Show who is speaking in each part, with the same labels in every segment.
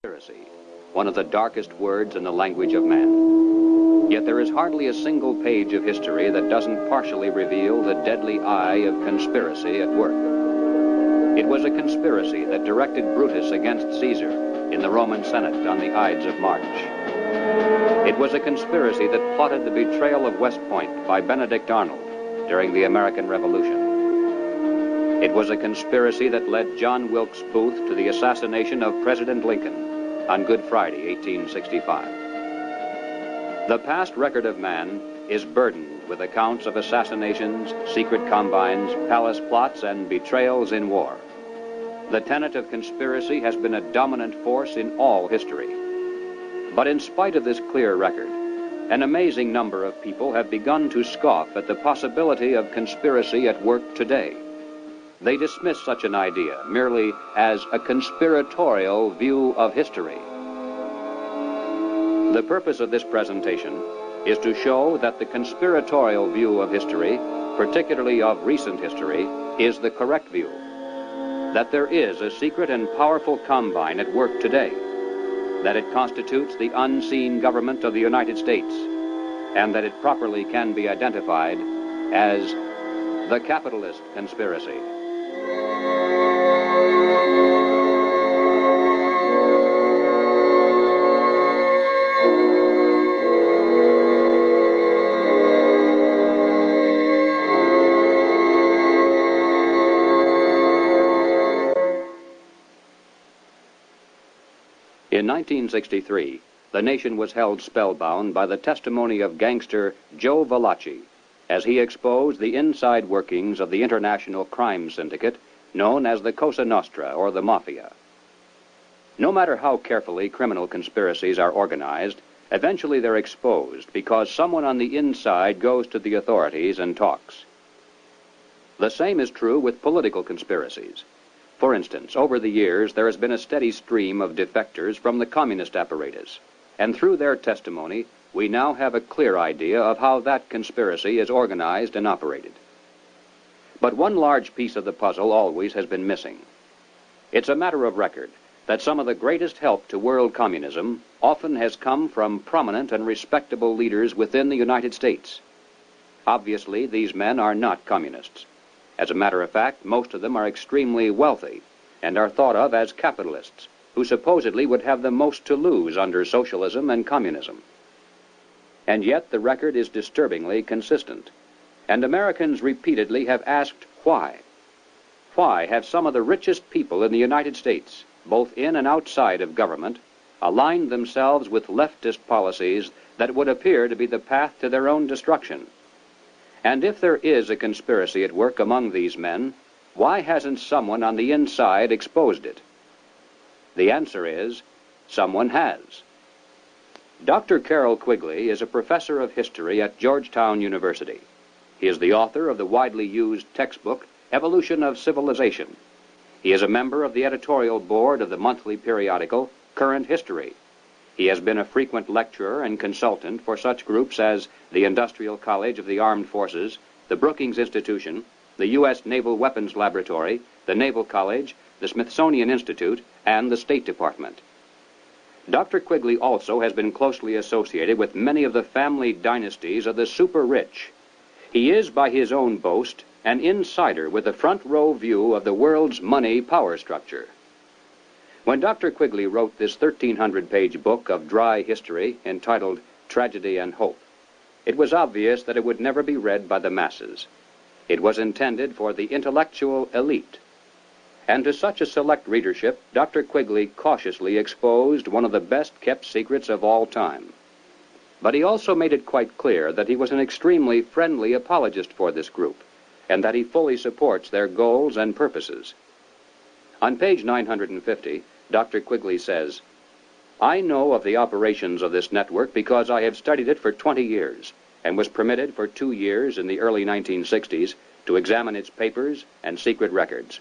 Speaker 1: Conspiracy, one of the darkest words in the language of man. Yet there is hardly a single page of history that doesn't partially reveal the deadly eye of conspiracy at work. It was a conspiracy that directed Brutus against Caesar in the Roman Senate on the Ides of March. It was a conspiracy that plotted the betrayal of West Point by Benedict Arnold during the American Revolution. It was a conspiracy that led John Wilkes Booth to the assassination of President Lincoln on Good Friday, 1865. The past record of man is burdened with accounts of assassinations, secret combines, palace plots, and betrayals in war. The tenet of conspiracy has been a dominant force in all history. But in spite of this clear record, an amazing number of people have begun to scoff at the possibility of conspiracy at work today. They dismiss such an idea merely as a conspiratorial view of history. The purpose of this presentation is to show that the conspiratorial view of history, particularly of recent history, is the correct view. That there is a secret and powerful combine at work today, that it constitutes the unseen government of the United States, and that it properly can be identified as the capitalist conspiracy. In 1963, the nation was held spellbound by the testimony of gangster Joe Valachi as he exposed the inside workings of the international crime syndicate known as the Cosa Nostra, or the Mafia. No matter how carefully criminal conspiracies are organized, eventually they're exposed because someone on the inside goes to the authorities and talks. The same is true with political conspiracies. For instance, over the years, there has been a steady stream of defectors from the communist apparatus, and through their testimony, we now have a clear idea of how that conspiracy is organized and operated. But one large piece of the puzzle always has been missing. It's a matter of record that some of the greatest help to world communism often has come from prominent and respectable leaders within the United States. Obviously, these men are not communists. As a matter of fact, most of them are extremely wealthy and are thought of as capitalists, who supposedly would have the most to lose under socialism and communism. And yet the record is disturbingly consistent, and Americans repeatedly have asked why. Why have some of the richest people in the United States, both in and outside of government, aligned themselves with leftist policies that would appear to be the path to their own destruction? And if there is a conspiracy at work among these men, why hasn't someone on the inside exposed it? The answer is, someone has. Dr. Carroll Quigley is a professor of history at Georgetown University. He is the author of the widely used textbook, Evolution of Civilization. He is a member of the editorial board of the monthly periodical, Current History. He has been a frequent lecturer and consultant for such groups as the Industrial College of the Armed Forces, the Brookings Institution, the U.S. Naval Weapons Laboratory, the Naval College, the Smithsonian Institute, and the State Department. Dr. Quigley also has been closely associated with many of the family dynasties of the super-rich. He is, by his own boast, an insider with a front-row view of the world's money power structure. When Dr. Quigley wrote this 1,300-page book of dry history entitled Tragedy and Hope, it was obvious that it would never be read by the masses. It was intended for the intellectual elite. And to such a select readership, Dr. Quigley cautiously exposed one of the best-kept secrets of all time. But he also made it quite clear that he was an extremely friendly apologist for this group, and that he fully supports their goals and purposes. On page 950, Dr. Quigley says, "I know of the operations of this network because I have studied it for 20 years and was permitted for 2 years in the early 1960s to examine its papers and secret records.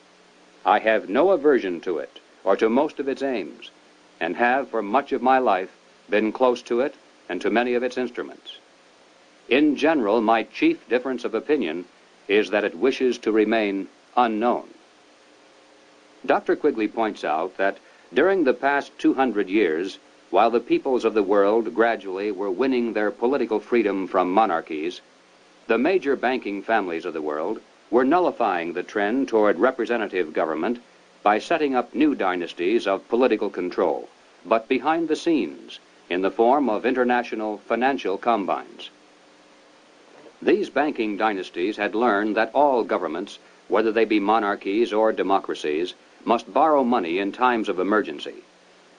Speaker 1: I have no aversion to it or to most of its aims, and have for much of my life been close to it and to many of its instruments. In general, my chief difference of opinion is that it wishes to remain unknown." Dr. Quigley points out that During the past 200 years, while the peoples of the world gradually were winning their political freedom from monarchies, the major banking families of the world were nullifying the trend toward representative government by setting up new dynasties of political control, but behind the scenes, in the form of international financial combines. These banking dynasties had learned that all governments, whether they be monarchies or democracies, must borrow money in times of emergency,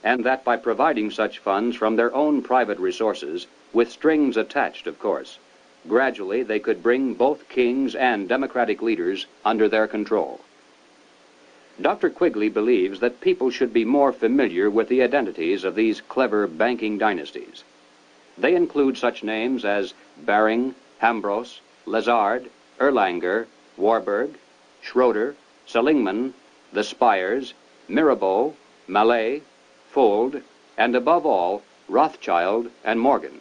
Speaker 1: and that by providing such funds from their own private resources, with strings attached, of course, gradually they could bring both kings and democratic leaders under their control. Dr. Quigley believes that people should be more familiar with the identities of these clever banking dynasties. They include such names as Baring, Hambros, Lazard, Erlanger, Warburg, Schroeder, Seligman, the Spires, Mirabeau, Mallet, Fuld, and above all, Rothschild and Morgan.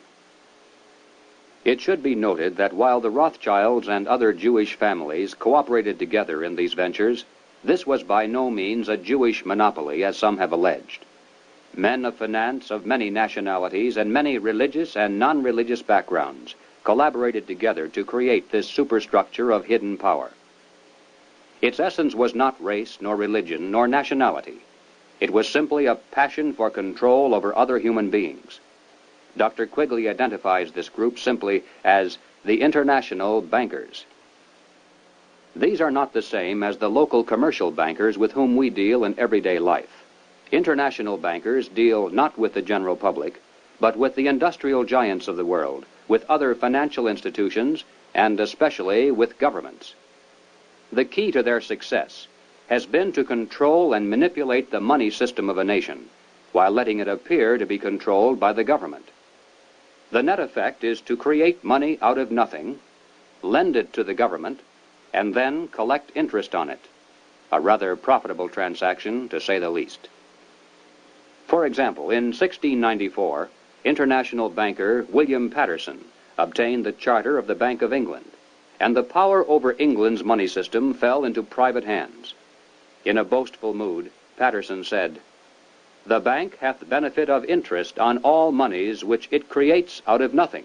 Speaker 1: It should be noted that while the Rothschilds and other Jewish families cooperated together in these ventures, this was by no means a Jewish monopoly, as some have alleged. Men of finance of many nationalities and many religious and non-religious backgrounds collaborated together to create this superstructure of hidden power. Its essence was not race, nor religion, nor nationality. It was simply a passion for control over other human beings. Dr. Quigley identifies this group simply as the international bankers. These are not the same as the local commercial bankers with whom we deal in everyday life. International bankers deal not with the general public, but with the industrial giants of the world, with other financial institutions, and especially with governments. The key to their success has been to control and manipulate the money system of a nation, while letting it appear to be controlled by the government. The net effect is to create money out of nothing, lend it to the government, and then collect interest on it, a rather profitable transaction, to say the least. For example, in 1694, international banker William Patterson obtained the charter of the Bank of England, and the power over England's money system fell into private hands. In a boastful mood, Patterson said, "The bank hath benefit of interest on all monies which it creates out of nothing."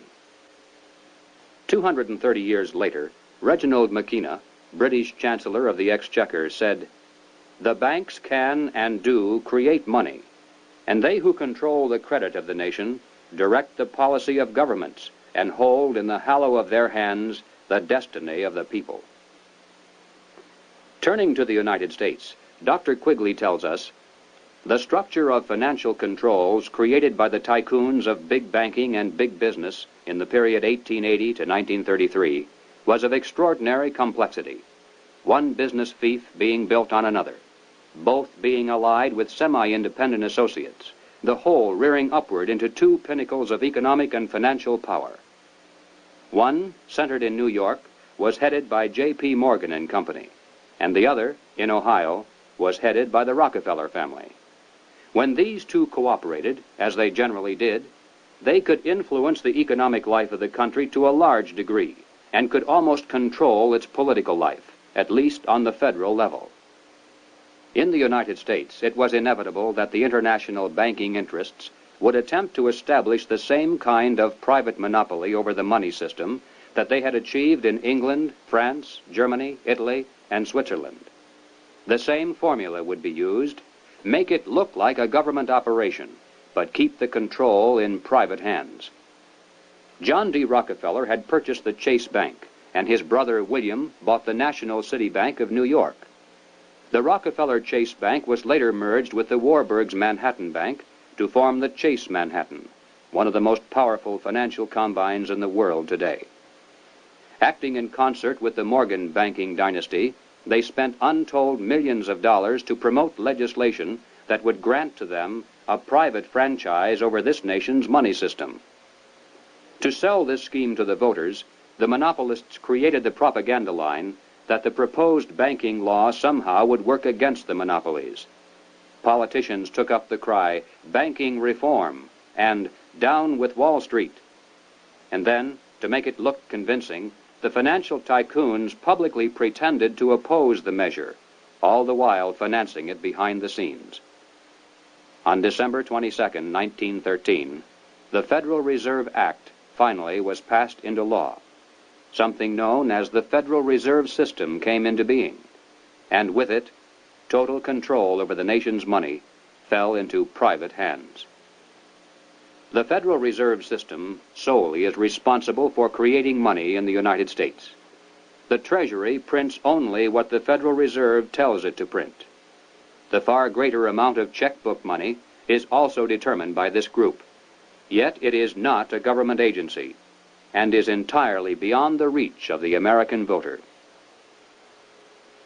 Speaker 1: 230 years later, Reginald Mackina, British Chancellor of the Exchequer, said, "The banks can and do create money, and they who control the credit of the nation direct the policy of governments and hold in the hollow of their hands the destiny of the people." Turning to the United States, Dr. Quigley tells us, "The structure of financial controls created by the tycoons of big banking and big business in the period 1880 to 1933 was of extraordinary complexity, one business fief being built on another, both being allied with semi-independent associates, the whole rearing upward into two pinnacles of economic and financial power. One, centered in New York, was headed by J.P. Morgan and Company, and the other, in Ohio, was headed by the Rockefeller family. When these two cooperated, as they generally did, they could influence the economic life of the country to a large degree, and could almost control its political life, at least on the federal level. In the United States, it was inevitable that the international banking interests would attempt to establish the same kind of private monopoly over the money system that they had achieved in England, France, Germany, Italy, and Switzerland. The same formula would be used: make it look like a government operation, but keep the control in private hands. John D. Rockefeller had purchased the Chase Bank, and his brother William bought the National City Bank of New York. The Rockefeller Chase Bank was later merged with the Warburg's Manhattan Bank to form the Chase Manhattan, one of the most powerful financial combines in the world today. Acting in concert with the Morgan banking dynasty, they spent untold millions of dollars to promote legislation that would grant to them a private franchise over this nation's money system. To sell this scheme to the voters, the monopolists created the propaganda line that the proposed banking law somehow would work against the monopolies. Politicians took up the cry, "Banking reform," and "Down with Wall Street." And then, to make it look convincing, the financial tycoons publicly pretended to oppose the measure, all the while financing it behind the scenes. On December 22, 1913, the Federal Reserve Act finally was passed into law. Something known as the Federal Reserve System came into being, and with it, total control over the nation's money fell into private hands. The Federal Reserve System solely is responsible for creating money in the United States. The Treasury prints only what the Federal Reserve tells it to print. The far greater amount of checkbook money is also determined by this group. Yet it is not a government agency and is entirely beyond the reach of the American voter.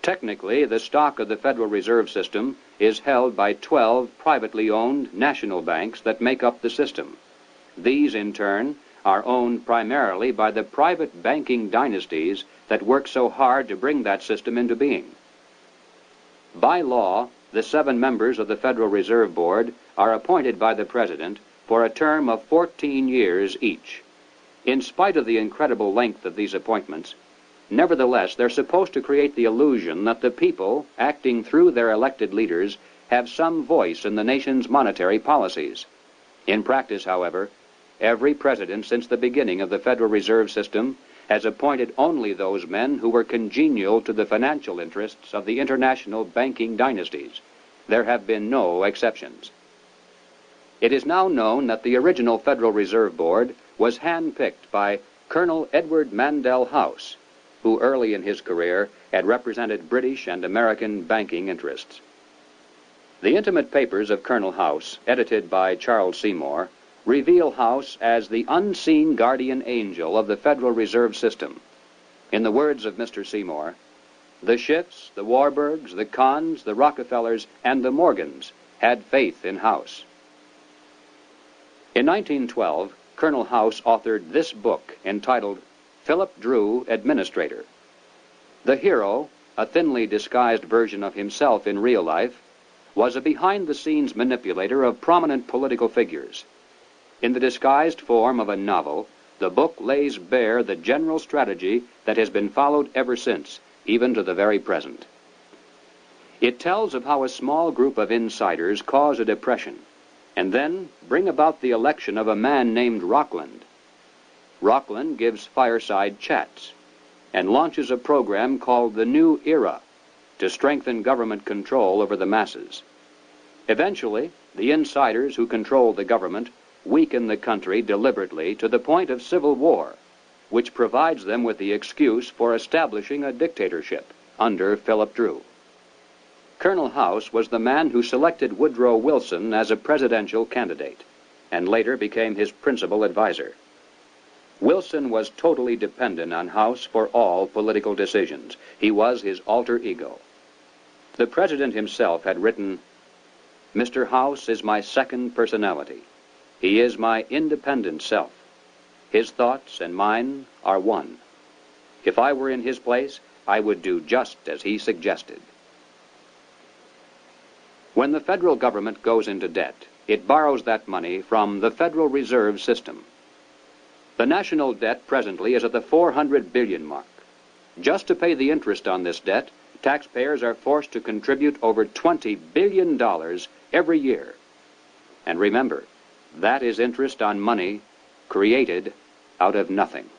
Speaker 1: Technically, the stock of the Federal Reserve System is held by 12 privately owned national banks that make up the system. These, in turn, are owned primarily by the private banking dynasties that work so hard to bring that system into being. By law, the 7 members of the Federal Reserve Board are appointed by the President for a term of 14 years each. In spite of the incredible length of these appointments, nevertheless, they're supposed to create the illusion that the people, acting through their elected leaders, have some voice in the nation's monetary policies. In practice, however, every president since the beginning of the Federal Reserve System has appointed only those men who were congenial to the financial interests of the international banking dynasties. There have been no exceptions. It is now known that the original Federal Reserve Board was handpicked by Colonel Edward Mandell House, who early in his career had represented British and American banking interests. The intimate papers of Colonel House, edited by Charles Seymour, reveal House as the unseen guardian angel of the Federal Reserve System. In the words of Mr. Seymour, the Schiffs, the Warburgs, the Kahns, the Rockefellers, and the Morgans had faith in House. In 1912, Colonel House authored this book entitled Philip Drew, Administrator. The hero, a thinly disguised version of himself in real life, was a behind-the-scenes manipulator of prominent political figures. In the disguised form of a novel, the book lays bare the general strategy that has been followed ever since, even to the very present. It tells of how a small group of insiders cause a depression, and then bring about the election of a man named Rockland. Rockland gives fireside chats and launches a program called the New Era to strengthen government control over the masses. Eventually, the insiders who control the government weaken the country deliberately to the point of civil war, which provides them with the excuse for establishing a dictatorship under Philip Drew. Colonel House was the man who selected Woodrow Wilson as a presidential candidate, and later became his principal advisor. Wilson was totally dependent on House for all political decisions. He was his alter ego. The president himself had written, "Mr. House is my second personality. He is my independent self. His thoughts and mine are one. If I were in his place, I would do just as he suggested." When the federal government goes into debt, it borrows that money from the Federal Reserve System. The national debt presently is at the 400 billion mark. Just to pay the interest on this debt, taxpayers are forced to contribute over $20 billion every year. And remember, that is interest on money created out of nothing.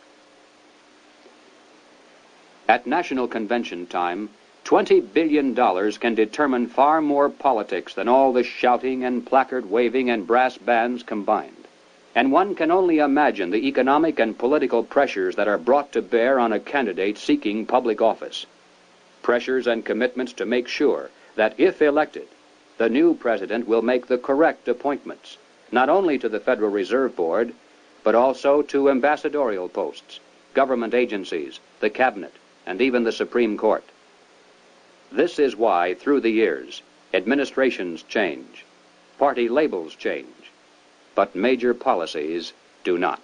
Speaker 1: At National Convention time, $20 billion can determine far more politics than all the shouting and placard waving and brass bands combined. And one can only imagine the economic and political pressures that are brought to bear on a candidate seeking public office. Pressures and commitments to make sure that if elected, the new president will make the correct appointments, not only to the Federal Reserve Board, but also to ambassadorial posts, government agencies, the cabinet, and even the Supreme Court. This is why, through the years, administrations change, party labels change, but major policies do not.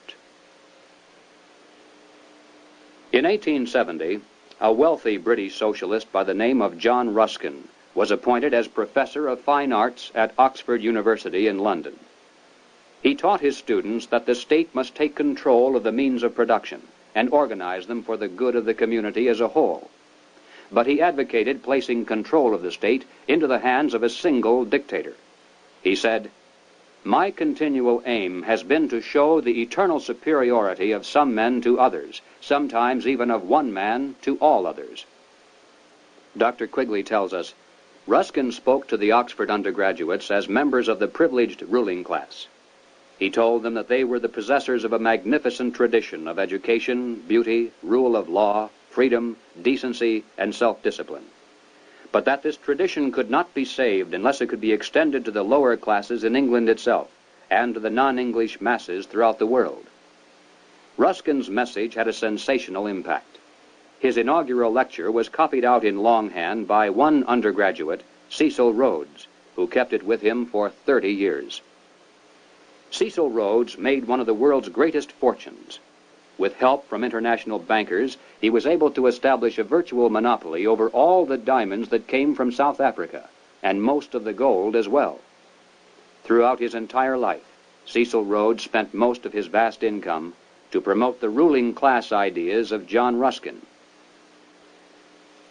Speaker 1: In 1870, a wealthy British socialist by the name of John Ruskin was appointed as Professor of Fine Arts at Oxford University in London. He taught his students that the state must take control of the means of production and organize them for the good of the community as a whole. But he advocated placing control of the state into the hands of a single dictator. He said, "My continual aim has been to show the eternal superiority of some men to others, sometimes even of one man to all others." Dr. Quigley tells us, Ruskin spoke to the Oxford undergraduates as members of the privileged ruling class. He told them that they were the possessors of a magnificent tradition of education, beauty, rule of law, freedom, decency, and self-discipline, but that this tradition could not be saved unless it could be extended to the lower classes in England itself and to the non-English masses throughout the world. Ruskin's message had a sensational impact. His inaugural lecture was copied out in longhand by one undergraduate, Cecil Rhodes, who kept it with him for 30 years. Cecil Rhodes made one of the world's greatest fortunes. With help from international bankers, he was able to establish a virtual monopoly over all the diamonds that came from South Africa, and most of the gold as well. Throughout his entire life, Cecil Rhodes spent most of his vast income to promote the ruling class ideas of John Ruskin.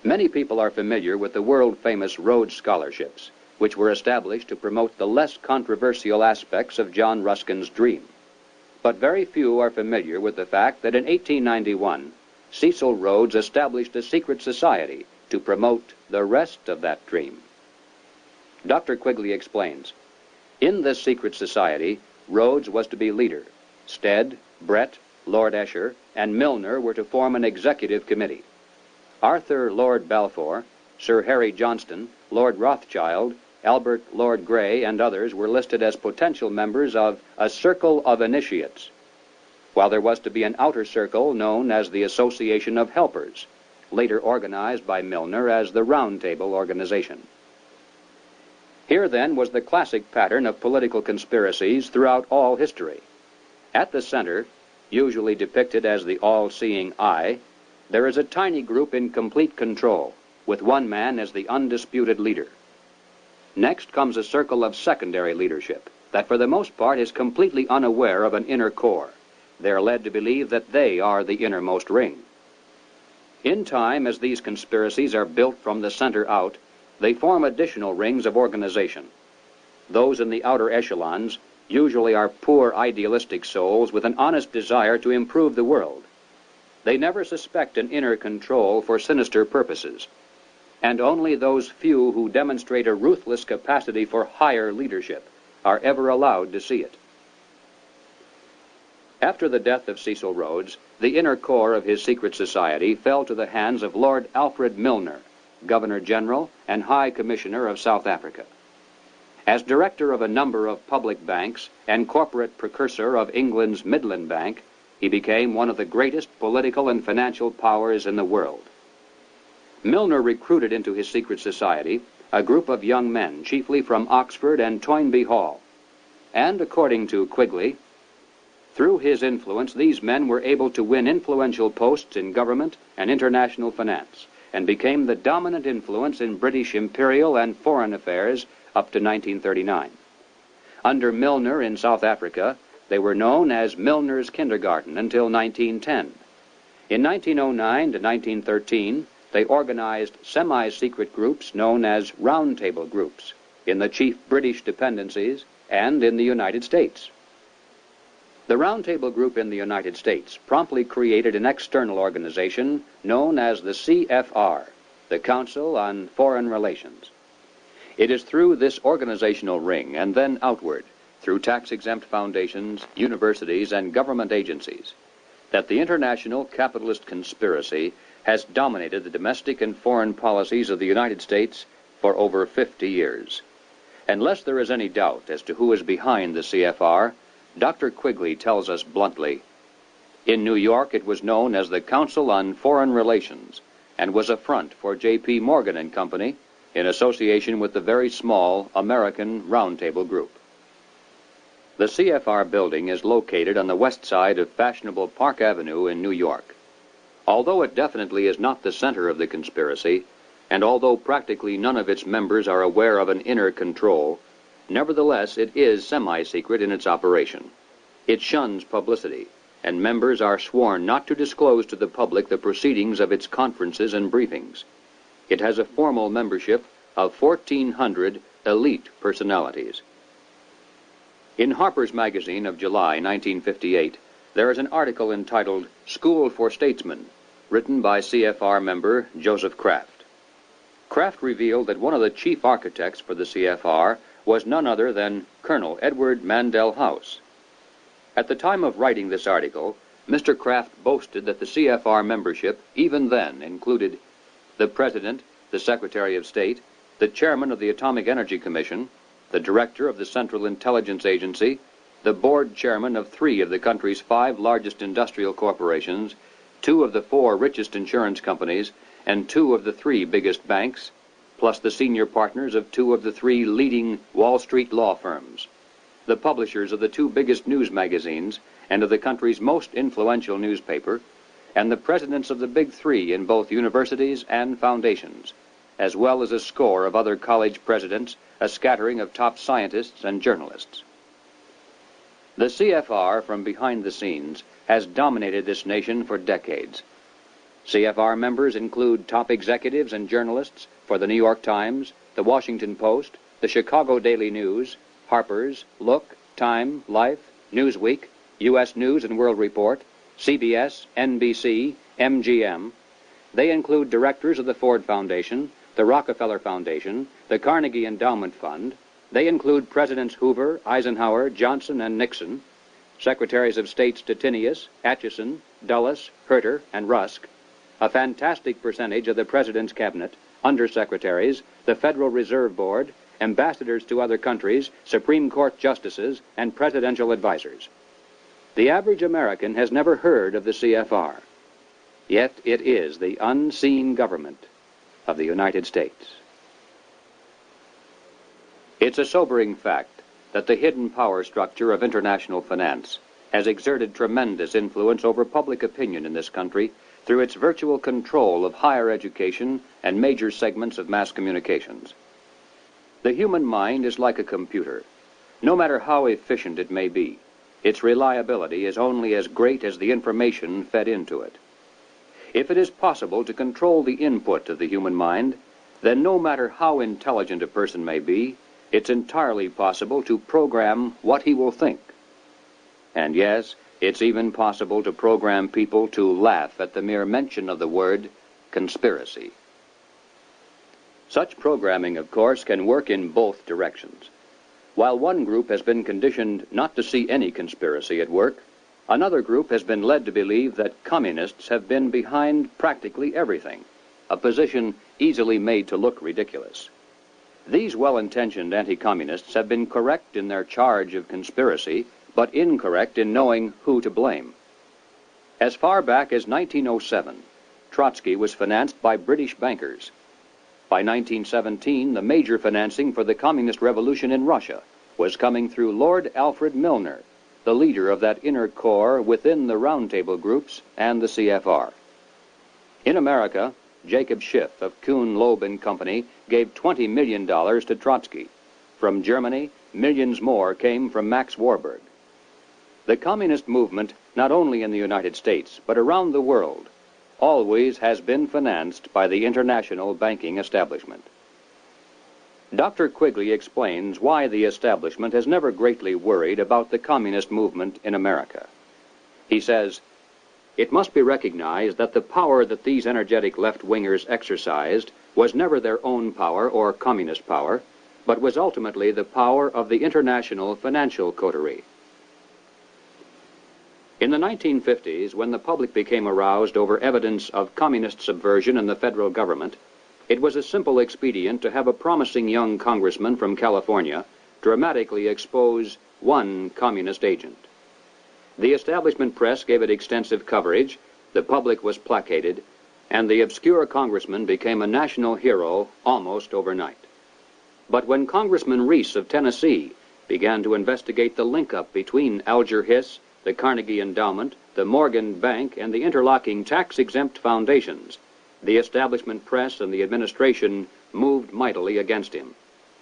Speaker 1: Many people are familiar with the world-famous Rhodes Scholarships, which were established to promote the less controversial aspects of John Ruskin's dream. But very few are familiar with the fact that in 1891, Cecil Rhodes established a secret society to promote the rest of that dream. Dr. Quigley explains, in this secret society, Rhodes was to be leader. Stead, Brett, Lord Esher, and Milner were to form an executive committee. Arthur Lord Balfour, Sir Harry Johnston, Lord Rothschild, Albert Lord Grey, and others were listed as potential members of a circle of initiates, while there was to be an outer circle known as the Association of Helpers, later organized by Milner as the Round Table Organization. Here, then, was the classic pattern of political conspiracies throughout all history. At the center, usually depicted as the all-seeing eye, there is a tiny group in complete control, with one man as the undisputed leader. Next comes a circle of secondary leadership that for the most part is completely unaware of an inner core. They are led to believe that they are the innermost ring. In time, as these conspiracies are built from the center out, they form additional rings of organization. Those in the outer echelons usually are poor idealistic souls with an honest desire to improve the world. They never suspect an inner control for sinister purposes, and only those few who demonstrate a ruthless capacity for higher leadership are ever allowed to see it. After the death of Cecil Rhodes, the inner core of his secret society fell to the hands of Lord Alfred Milner, Governor-General and High Commissioner of South Africa. As director of a number of public banks and corporate precursor of England's Midland Bank, he became one of the greatest political and financial powers in the world. Milner recruited into his secret society a group of young men, chiefly from Oxford and Toynbee Hall. And according to Quigley, through his influence, these men were able to win influential posts in government and international finance, and became the dominant influence in British imperial and foreign affairs up to 1939. Under Milner in South Africa, they were known as Milner's Kindergarten until 1910. In 1909 to 1913, they organized semi-secret groups known as Round Table groups in the chief British dependencies and in the United States. The Round Table group in the United States promptly created an external organization known as the CFR, the Council on Foreign Relations. It is through this organizational ring and then outward, through tax-exempt foundations, universities, and government agencies, that the international capitalist conspiracy has dominated the domestic and foreign policies of the United States for over 50 years. Unless there is any doubt as to who is behind the CFR, Dr. Quigley tells us bluntly, in New York it was known as the Council on Foreign Relations and was a front for J.P. Morgan and Company in association with the very small American Round Table Group. The CFR building is located on the west side of fashionable Park Avenue in New York. Although it definitely is not the center of the conspiracy, and although practically none of its members are aware of an inner control, nevertheless it is semi-secret in its operation. It shuns publicity, and members are sworn not to disclose to the public the proceedings of its conferences and briefings. It has a formal membership of 1,400 elite personalities. In Harper's Magazine of July 1958, there is an article entitled School for Statesmen, written by CFR member Joseph Kraft. Kraft revealed that one of the chief architects for the CFR was none other than Colonel Edward Mandell House. At the time of writing this article, Mr. Kraft boasted that the CFR membership even then included the President, the Secretary of State, the Chairman of the Atomic Energy Commission, the Director of the Central Intelligence Agency, the Board Chairman of 3 of the country's 5 largest industrial corporations, 2 of the 4 richest insurance companies, and 2 of the 3 biggest banks, plus the senior partners of 2 of the 3 leading Wall Street law firms, the publishers of the 2 biggest news magazines and of the country's most influential newspaper, and the presidents of the big 3 in both universities and foundations, as well as a score of other college presidents, a scattering of top scientists and journalists. The CFR, from behind the scenes, has dominated this nation for decades. CFR members include top executives and journalists for the New York Times, the Washington Post, the Chicago Daily News, Harper's, Look, Time, Life, Newsweek, U.S. News and World Report, CBS, NBC, MGM. They include directors of the Ford Foundation, the Rockefeller Foundation, the Carnegie Endowment Fund. They include Presidents Hoover, Eisenhower, Johnson, and Nixon, Secretaries of State Stettinius, Atchison, Dulles, Herter, and Rusk, a fantastic percentage of the President's Cabinet, undersecretaries, the Federal Reserve Board, ambassadors to other countries, Supreme Court justices, and presidential advisors. The average American has never heard of the CFR, yet it is the unseen government of the United States. It's a sobering fact that the hidden power structure of international finance has exerted tremendous influence over public opinion in this country through its virtual control of higher education and major segments of mass communications. The human mind is like a computer. No matter how efficient it may be, its reliability is only as great as the information fed into it. If it is possible to control the input of the human mind, then no matter how intelligent a person may be, it's entirely possible to program what he will think. And yes, it's even possible to program people to laugh at the mere mention of the word conspiracy. Such programming, of course, can work in both directions. While one group has been conditioned not to see any conspiracy at work, another group has been led to believe that communists have been behind practically everything, a position easily made to look ridiculous. These well-intentioned anti-communists have been correct in their charge of conspiracy, but incorrect in knowing who to blame. As far back as 1907, Trotsky was financed by British bankers. By 1917, the major financing for the communist revolution in Russia was coming through Lord Alfred Milner, the leader of that inner core within the roundtable groups and the CFR. In America, Jacob Schiff of Kuhn, Loeb and Company gave $20 million to Trotsky. From Germany, millions more came from Max Warburg. The communist movement, not only in the United States, but around the world, always has been financed by the international banking establishment. Dr. Quigley explains why the establishment has never greatly worried about the communist movement in America. He says, "It must be recognized that the power that these energetic left-wingers exercised was never their own power or communist power, but was ultimately the power of the international financial coterie." In the 1950s, when the public became aroused over evidence of communist subversion in the federal government, it was a simple expedient to have a promising young congressman from California dramatically expose one communist agent. The establishment press gave it extensive coverage, the public was placated, and the obscure congressman became a national hero almost overnight. But when Congressman Reese of Tennessee began to investigate the link-up between Alger Hiss, the Carnegie Endowment, the Morgan Bank, and the interlocking tax-exempt foundations, the establishment press and the administration moved mightily against him.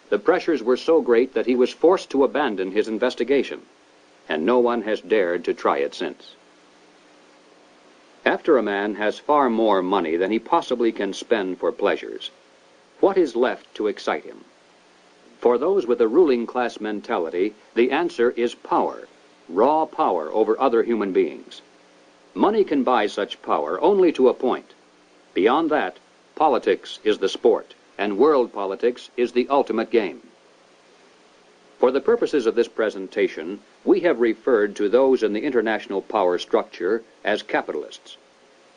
Speaker 1: The pressures were so great that he was forced to abandon his investigation, and no one has dared to try it since. After a man has far more money than he possibly can spend for pleasures, what is left to excite him? For those with a ruling class mentality, the answer is power, raw power over other human beings. Money can buy such power only to a point. Beyond that, politics is the sport, and world politics is the ultimate game. For the purposes of this presentation, we have referred to those in the international power structure as capitalists.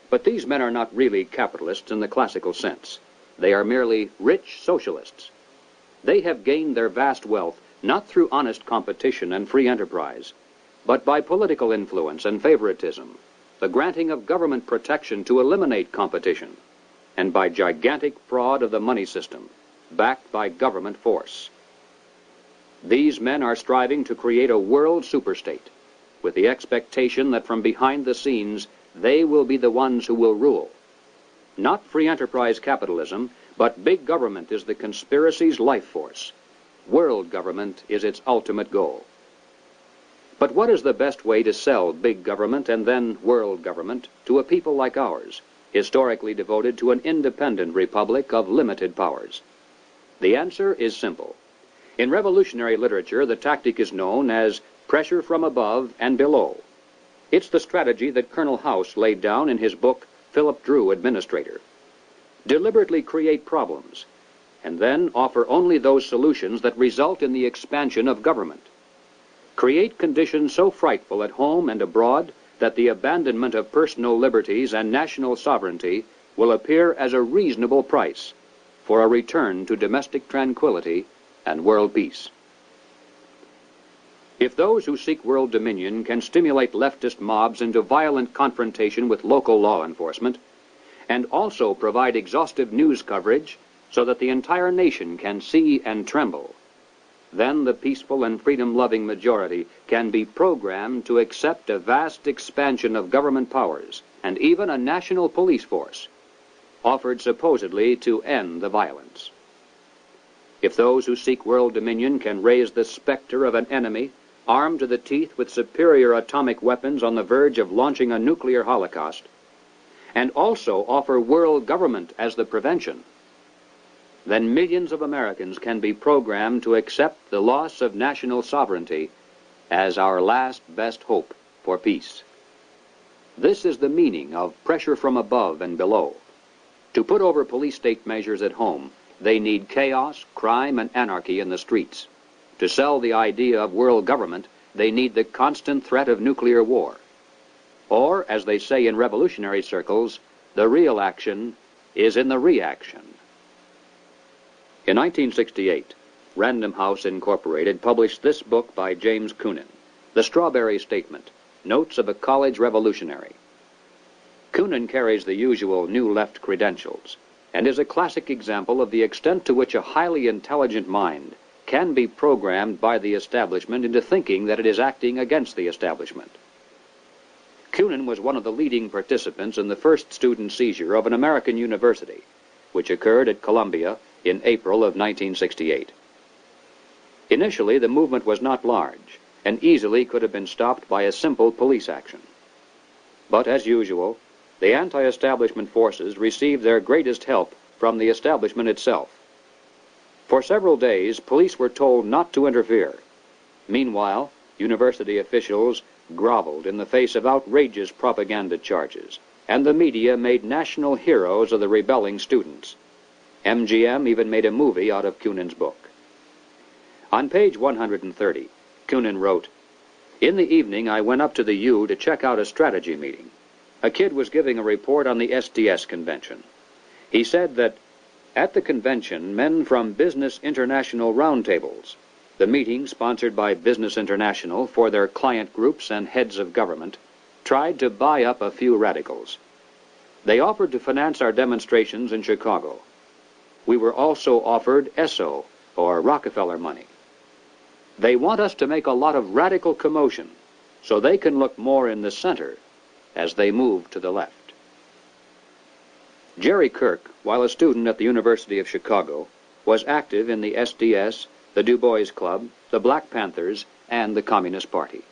Speaker 1: But these men are not really capitalists in the classical sense. They are merely rich socialists. They have gained their vast wealth not through honest competition and free enterprise, but by political influence and favoritism, the granting of government protection to eliminate competition, and by gigantic fraud of the money system, backed by government force. These men are striving to create a world superstate, with the expectation that from behind the scenes they will be the ones who will rule. Not free enterprise capitalism, but big government is the conspiracy's life force. World government is its ultimate goal. But what is the best way to sell big government and then world government to a people like ours, historically devoted to an independent republic of limited powers? The answer is simple. In revolutionary literature, the tactic is known as pressure from above and below. It's the strategy that Colonel House laid down in his book, Philip Drew, Administrator. Deliberately create problems, and then offer only those solutions that result in the expansion of government. Create conditions so frightful at home and abroad that the abandonment of personal liberties and national sovereignty will appear as a reasonable price for a return to domestic tranquility and world peace. If those who seek world dominion can stimulate leftist mobs into violent confrontation with local law enforcement, and also provide exhaustive news coverage so that the entire nation can see and tremble, then the peaceful and freedom-loving majority can be programmed to accept a vast expansion of government powers and even a national police force, offered supposedly to end the violence. If those who seek world dominion can raise the specter of an enemy armed to the teeth with superior atomic weapons on the verge of launching a nuclear holocaust, and also offer world government as the prevention, then millions of Americans can be programmed to accept the loss of national sovereignty as our last best hope for peace. This is the meaning of pressure from above and below. To put over police state measures at home, they need chaos, crime, and anarchy in the streets. To sell the idea of world government, they need the constant threat of nuclear war. Or, as they say in revolutionary circles, the real action is in the reaction. In 1968, Random House Incorporated published this book by James Coonan, The Strawberry Statement, Notes of a College Revolutionary. Coonan carries the usual New Left credentials, and is a classic example of the extent to which a highly intelligent mind can be programmed by the establishment into thinking that it is acting against the establishment. Coonan was one of the leading participants in the first student seizure of an American university, which occurred at Columbia in April of 1968. Initially, the movement was not large, and easily could have been stopped by a simple police action. But as usual, the anti-establishment forces received their greatest help from the establishment itself. For several days, police were told not to interfere. Meanwhile, university officials groveled in the face of outrageous propaganda charges, and the media made national heroes of the rebelling students. MGM even made a movie out of Coonan's book. On page 130, Coonan wrote, "In the evening, I went up to the U to check out a strategy meeting. A kid was giving a report on the SDS convention. He said that at the convention, men from Business International roundtables, the meeting sponsored by Business International for their client groups and heads of government, tried to buy up a few radicals. They offered to finance our demonstrations in Chicago. We were also offered ESSO, or Rockefeller money. They want us to make a lot of radical commotion so they can look more in the center as they move to the left." Jerry Kirk, while a student at the University of Chicago, was active in the SDS, the Du Bois Club, the Black Panthers, and the Communist Party.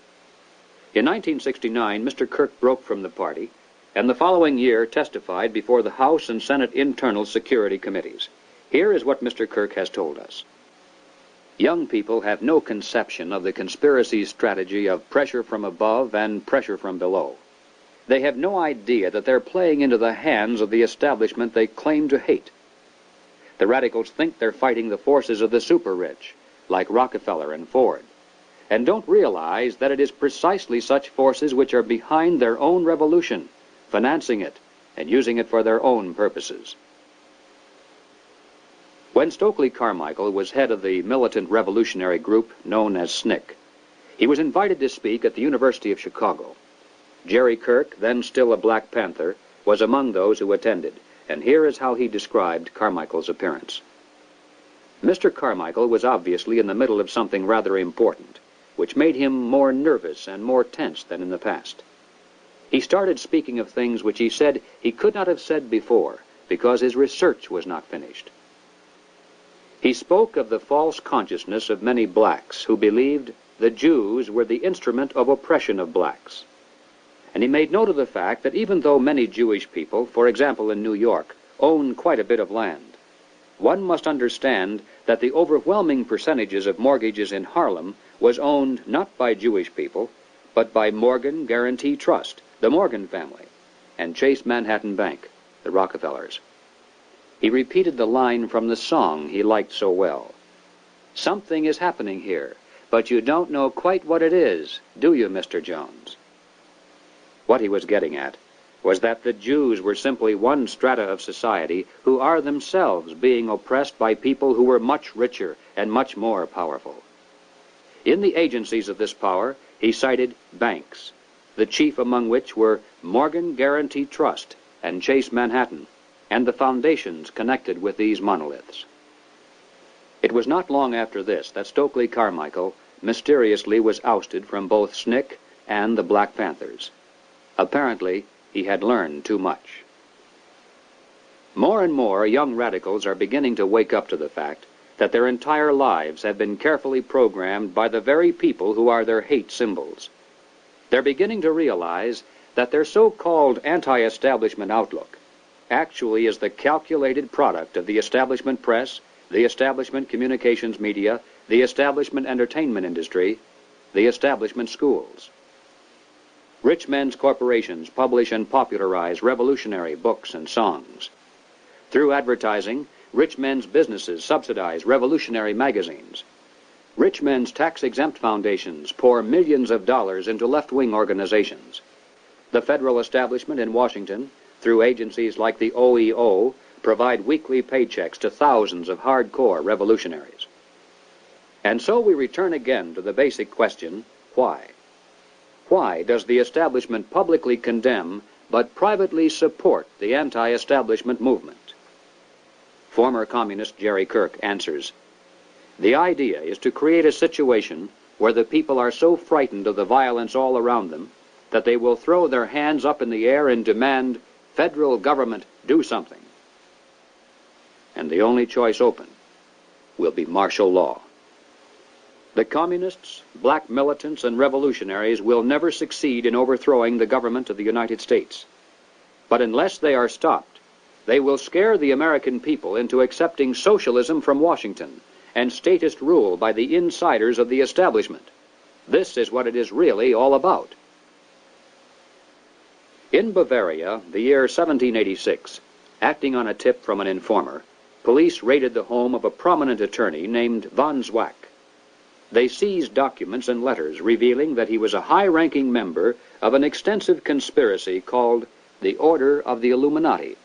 Speaker 1: In 1969, Mr. Kirk broke from the party, and the following year testified before the House and Senate Internal Security Committees. Here is what Mr. Kirk has told us. Young people have no conception of the conspiracy strategy of pressure from above and pressure from below. They have no idea that they're playing into the hands of the establishment they claim to hate. The radicals think they're fighting the forces of the super-rich, like Rockefeller and Ford, and don't realize that it is precisely such forces which are behind their own revolution, financing it, and using it for their own purposes. When Stokely Carmichael was head of the militant revolutionary group known as SNCC, he was invited to speak at the University of Chicago. Jerry Kirk, then still a Black Panther, was among those who attended, and here is how he described Carmichael's appearance. Mr. Carmichael was obviously in the middle of something rather important, which made him more nervous and more tense than in the past. He started speaking of things which he said he could not have said before, because his research was not finished. He spoke of the false consciousness of many blacks who believed the Jews were the instrument of oppression of blacks. And he made note of the fact that even though many Jewish people, for example in New York, own quite a bit of land, one must understand that the overwhelming percentages of mortgages in Harlem was owned not by Jewish people, but by Morgan Guarantee Trust, the Morgan family, and Chase Manhattan Bank, the Rockefellers. He repeated the line from the song he liked so well. "Something is happening here, but you don't know quite what it is, do you, Mr. Jones?" What he was getting at was that the Jews were simply one strata of society who are themselves being oppressed by people who were much richer and much more powerful. In the agencies of this power, he cited banks, the chief among which were Morgan Guarantee Trust and Chase Manhattan, and the foundations connected with these monoliths. It was not long after this that Stokely Carmichael mysteriously was ousted from both SNCC and the Black Panthers. Apparently, he had learned too much. More and more young radicals are beginning to wake up to the fact that their entire lives have been carefully programmed by the very people who are their hate symbols. They're beginning to realize that their so-called anti-establishment outlook actually is the calculated product of the establishment press, the establishment communications media, the establishment entertainment industry, the establishment schools. Rich men's corporations publish and popularize revolutionary books and songs. Through advertising, rich men's businesses subsidize revolutionary magazines. Rich men's tax-exempt foundations pour millions of dollars into left-wing organizations. The federal establishment in Washington, through agencies like the OEO, provide weekly paychecks to thousands of hardcore revolutionaries. And so we return again to the basic question, why? Why does the establishment publicly condemn but privately support the anti-establishment movement? Former communist Jerry Kirk answers, "The idea is to create a situation where the people are so frightened of the violence all around them that they will throw their hands up in the air and demand, 'Federal government, do something.' And the only choice open will be martial law. The communists, black militants, and revolutionaries will never succeed in overthrowing the government of the United States. But unless they are stopped, they will scare the American people into accepting socialism from Washington and statist rule by the insiders of the establishment. This is what it is really all about." In Bavaria, the year 1786, acting on a tip from an informer, police raided the home of a prominent attorney named von Zwack. They seized documents and letters revealing that he was a high-ranking member of an extensive conspiracy called the Order of the Illuminati.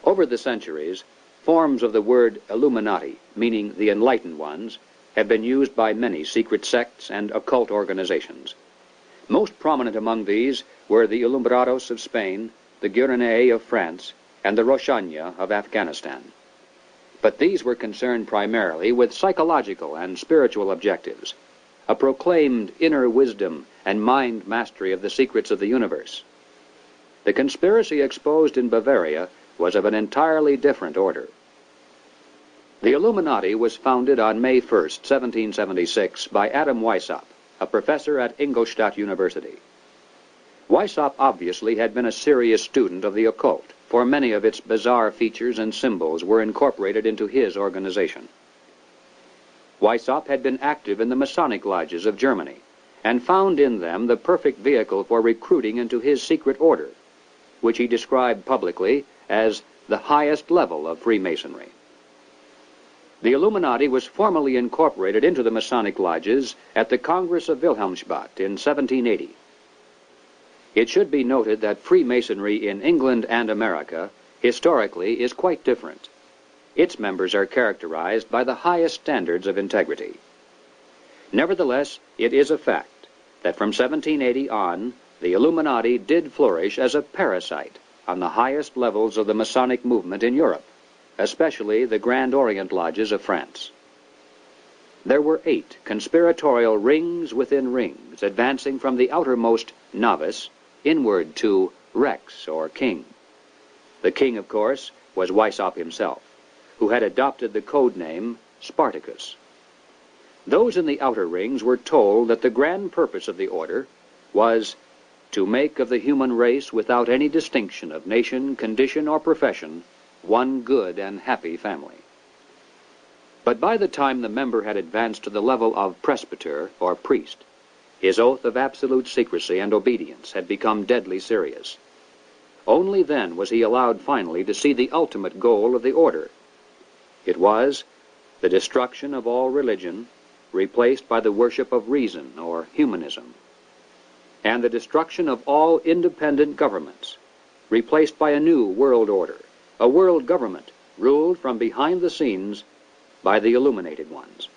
Speaker 1: Over the centuries, forms of the word Illuminati, meaning the enlightened ones, have been used by many secret sects and occult organizations. Most prominent among these were the Alumbrados of Spain, the Gueronnais of France, and the Roshania of Afghanistan. But these were concerned primarily with psychological and spiritual objectives, a proclaimed inner wisdom and mind mastery of the secrets of the universe. The conspiracy exposed in Bavaria was of an entirely different order. The Illuminati was founded on May 1st, 1776, by Adam Weishaupt, a professor at Ingolstadt University. Weishaupt obviously had been a serious student of the occult, for many of its bizarre features and symbols were incorporated into his organization. Weishaupt had been active in the Masonic lodges of Germany and found in them the perfect vehicle for recruiting into his secret order, which he described publicly as the highest level of Freemasonry. The Illuminati was formally incorporated into the Masonic lodges at the Congress of Wilhelmsbad in 1780. It should be noted that Freemasonry in England and America historically is quite different. Its members are characterized by the highest standards of integrity. Nevertheless, it is a fact that from 1780 on, the Illuminati did flourish as a parasite on the highest levels of the Masonic movement in Europe, especially the Grand Orient lodges of France. There were 8 conspiratorial rings within rings, advancing from the outermost novice inward to Rex, or king. The king, of course, was Weishaupt himself, who had adopted the code name Spartacus. Those in the outer rings were told that the grand purpose of the order was to make of the human race, without any distinction of nation, condition, or profession, one good and happy family. But by the time the member had advanced to the level of presbyter, or priest, his oath of absolute secrecy and obedience had become deadly serious. Only then was he allowed finally to see the ultimate goal of the order. It was the destruction of all religion, replaced by the worship of reason, or humanism, and the destruction of all independent governments, replaced by a new world order, a world government ruled from behind the scenes by the illuminated ones.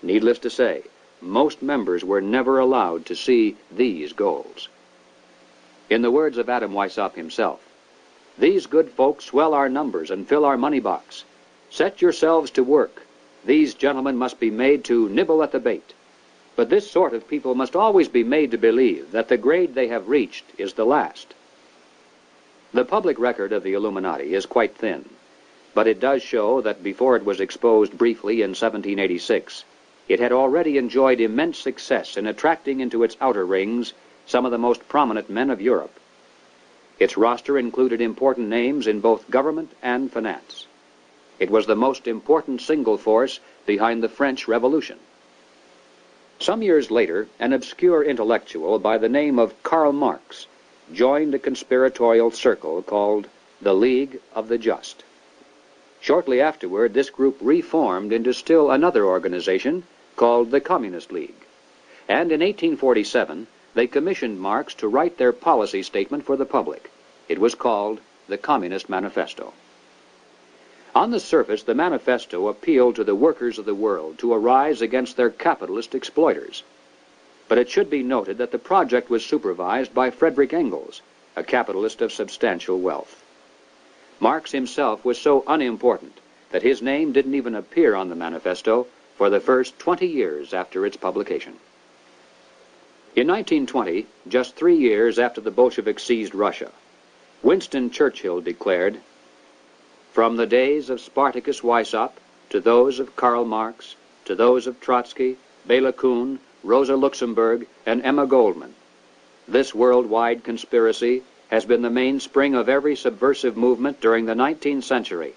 Speaker 1: Needless to say, most members were never allowed to see these goals. In the words of Adam Weishaupt himself, "These good folks swell our numbers and fill our money box. Set yourselves to work. These gentlemen must be made to nibble at the bait. But this sort of people must always be made to believe that the grade they have reached is the last." The public record of the Illuminati is quite thin, but it does show that before it was exposed briefly in 1786, it had already enjoyed immense success in attracting into its outer rings some of the most prominent men of Europe. Its roster included important names in both government and finance. It was the most important single force behind the French Revolution. Some years later, an obscure intellectual by the name of Karl Marx joined a conspiratorial circle called the League of the Just. Shortly afterward, this group reformed into still another organization called the Communist League, and in 1847 they commissioned Marx to write their policy statement for the public. It was called the Communist Manifesto. On the surface, the manifesto appealed to the workers of the world to arise against their capitalist exploiters. But it should be noted that the project was supervised by Friedrich Engels, a capitalist of substantial wealth. Marx himself was so unimportant that his name didn't even appear on the manifesto for the first 20 years after its publication. In 1920, just 3 years after the Bolsheviks seized Russia, Winston Churchill declared, "From the days of Spartacus Weishaupt to those of Karl Marx, to those of Trotsky, Bela Kun, Rosa Luxemburg, and Emma Goldman, this worldwide conspiracy has been the mainspring of every subversive movement during the 19th century,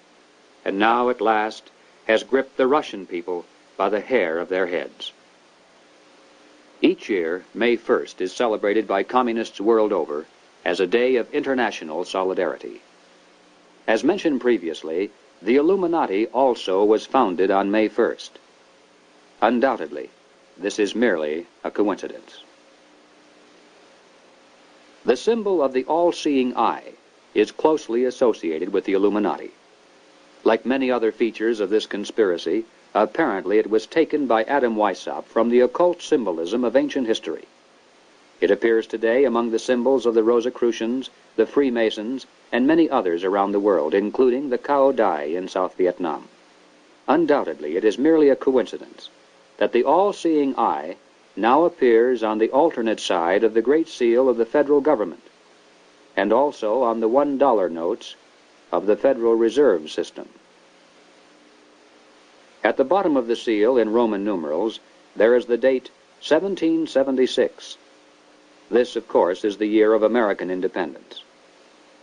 Speaker 1: and now at last has gripped the Russian people by the hair of their heads." Each year, May 1st is celebrated by communists world over as a day of international solidarity. As mentioned previously, the Illuminati also was founded on May 1st. Undoubtedly, this is merely a coincidence. The symbol of the all-seeing eye is closely associated with the Illuminati. Like many other features of this conspiracy, apparently it was taken by Adam Weishaupt from the occult symbolism of ancient history. It appears today among the symbols of the Rosicrucians, the Freemasons, and many others around the world, including the Cao Dai in South Vietnam. Undoubtedly, it is merely a coincidence that the all-seeing eye now appears on the alternate side of the Great Seal of the federal government, and also on the $1 notes of the Federal Reserve System. At the bottom of the seal, in Roman numerals, there is the date 1776. This, of course, is the year of American independence.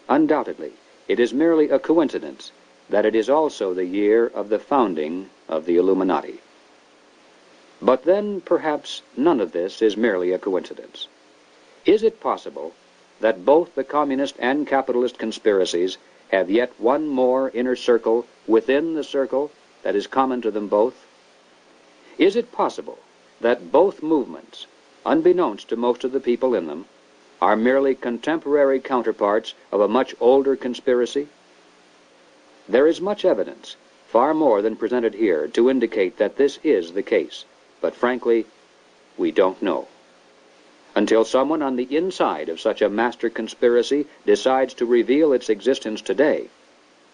Speaker 1: Undoubtedly, it is merely a coincidence that it is also the year of the founding of the Illuminati. But then, perhaps, none of this is merely a coincidence. Is it possible that both the communist and capitalist conspiracies have yet one more inner circle within the circle that is common to them both? Is it possible that both movements, unbeknownst to most of the people in them, are merely contemporary counterparts of a much older conspiracy? There is much evidence, far more than presented here, to indicate that this is the case, but frankly, we don't know. Until someone on the inside of such a master conspiracy decides to reveal its existence today,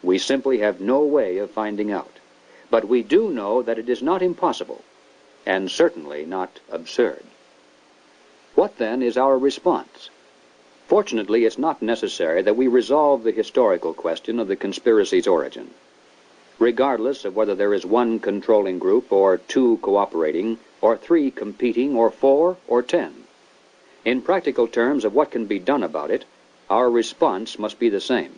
Speaker 1: we simply have no way of finding out. But we do know that it is not impossible, and certainly not absurd. What then is our response? Fortunately, it's not necessary that we resolve the historical question of the conspiracy's origin. Regardless of whether there is one controlling group, or two cooperating, or three competing, or 4, or 10. In practical terms of what can be done about it, our response must be the same.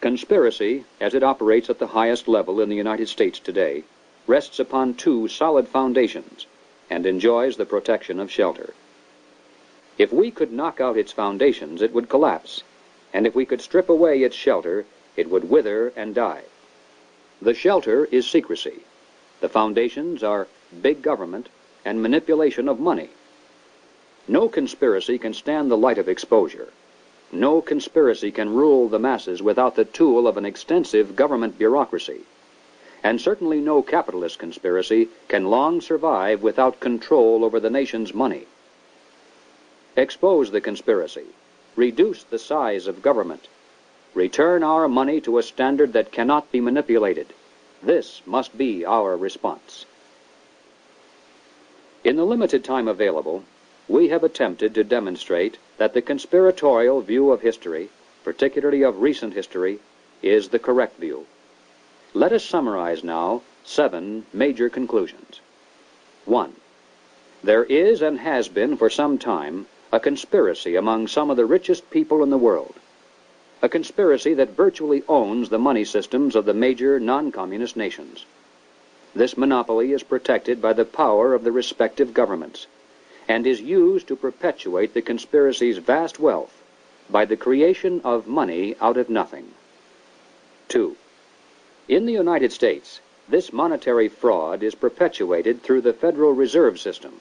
Speaker 1: Conspiracy, as it operates at the highest level in the United States today, rests upon two solid foundations and enjoys the protection of shelter. If we could knock out its foundations, it would collapse, and if we could strip away its shelter, it would wither and die. The shelter is secrecy. The foundations are big government and manipulation of money. No conspiracy can stand the light of exposure. No conspiracy can rule the masses without the tool of an extensive government bureaucracy. And certainly no capitalist conspiracy can long survive without control over the nation's money. Expose the conspiracy. Reduce the size of government. Return our money to a standard that cannot be manipulated. This must be our response. In the limited time available, we have attempted to demonstrate that the conspiratorial view of history, particularly of recent history, is the correct view. Let us summarize now 7 major conclusions. 1. There is and has been for some time a conspiracy among some of the richest people in the world. A conspiracy that virtually owns the money systems of the major non-communist nations. This monopoly is protected by the power of the respective governments, and is used to perpetuate the conspiracy's vast wealth by the creation of money out of nothing. 2. In the United States, this monetary fraud is perpetuated through the Federal Reserve System.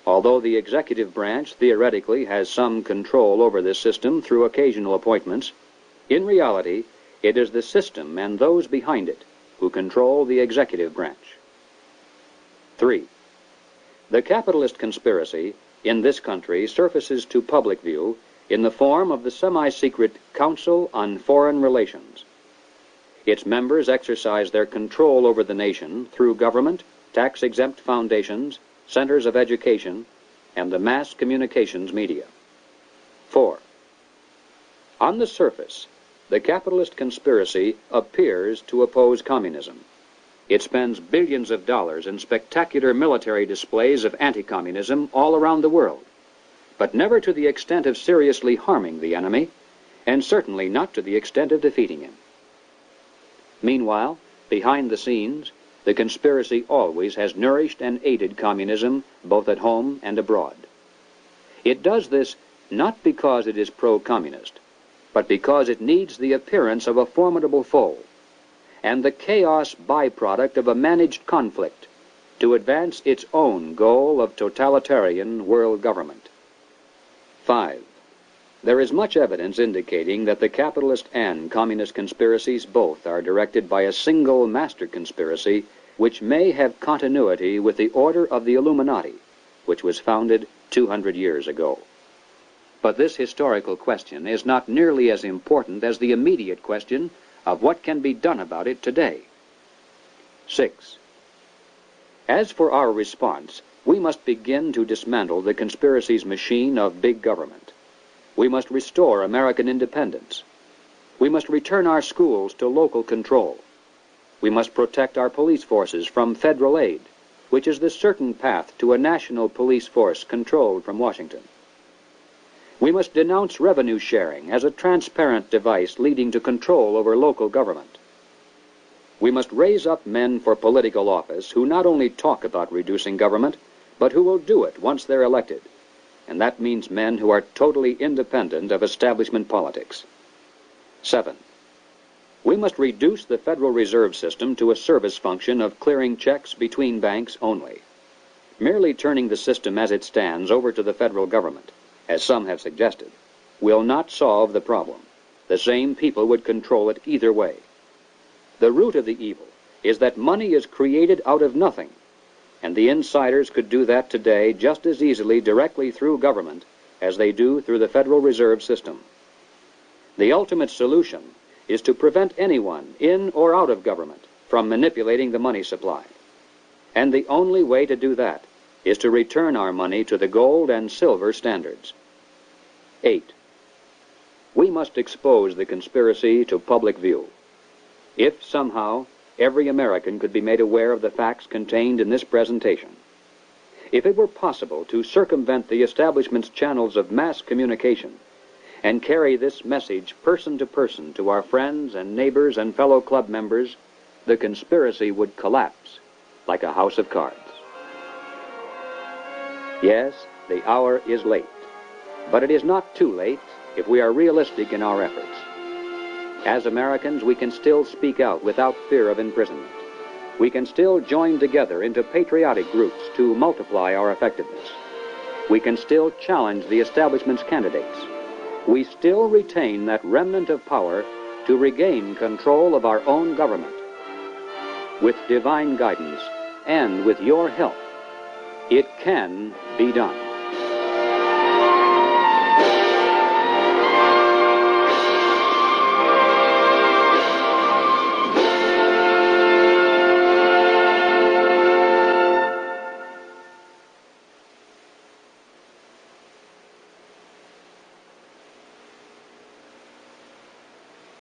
Speaker 1: Although the executive branch theoretically has some control over this system through occasional appointments, in reality, it is the system and those behind it who control the executive branch. 3. The capitalist conspiracy in this country surfaces to public view in the form of the semi-secret Council on Foreign Relations. Its members exercise their control over the nation through government, tax-exempt foundations, centers of education, and the mass communications media. 4. On the surface, the capitalist conspiracy appears to oppose communism. It spends billions of dollars in spectacular military displays of anti-communism all around the world, but never to the extent of seriously harming the enemy, and certainly not to the extent of defeating him. Meanwhile, behind the scenes, the conspiracy always has nourished and aided communism both at home and abroad. It does this not because it is pro-communist, but because it needs the appearance of a formidable foe and the chaos byproduct of a managed conflict to advance its own goal of totalitarian world government. 5. There is much evidence indicating that the capitalist and communist conspiracies both are directed by a single master conspiracy which may have continuity with the Order of the Illuminati, which was founded 200 years ago. But this historical question is not nearly as important as the immediate question of what can be done about it today. 6. As for our response, we must begin to dismantle the conspiracy's machine of big government. We must restore American independence. We must return our schools to local control. We must protect our police forces from federal aid, which is the certain path to a national police force controlled from Washington. We must denounce revenue sharing as a transparent device leading to control over local government. We must raise up men for political office who not only talk about reducing government, but who will do it once they're elected. And that means men who are totally independent of establishment politics. 7. We must reduce the Federal Reserve System to a service function of clearing checks between banks only. Merely turning the system as it stands over to the federal government, as some have suggested, will not solve the problem. The same people would control it either way. The root of the evil is that money is created out of nothing, and the insiders could do that today just as easily directly through government as they do through the Federal Reserve System. The ultimate solution is to prevent anyone, in or out of government, from manipulating the money supply. And the only way to do that is to return our money to the gold and silver standards. 8. We must expose the conspiracy to public view. If somehow every American could be made aware of the facts contained in this presentation, if it were possible to circumvent the establishment's channels of mass communication and carry this message person to person to our friends and neighbors and fellow club members, the conspiracy would collapse like a house of cards. Yes, the hour is late, but it is not too late if we are realistic in our efforts. As Americans, we can still speak out without fear of imprisonment. We can still join together into patriotic groups to multiply our effectiveness. We can still challenge the establishment's candidates. We still retain that remnant of power to regain control of our own government. With divine guidance and with your help, it can be done.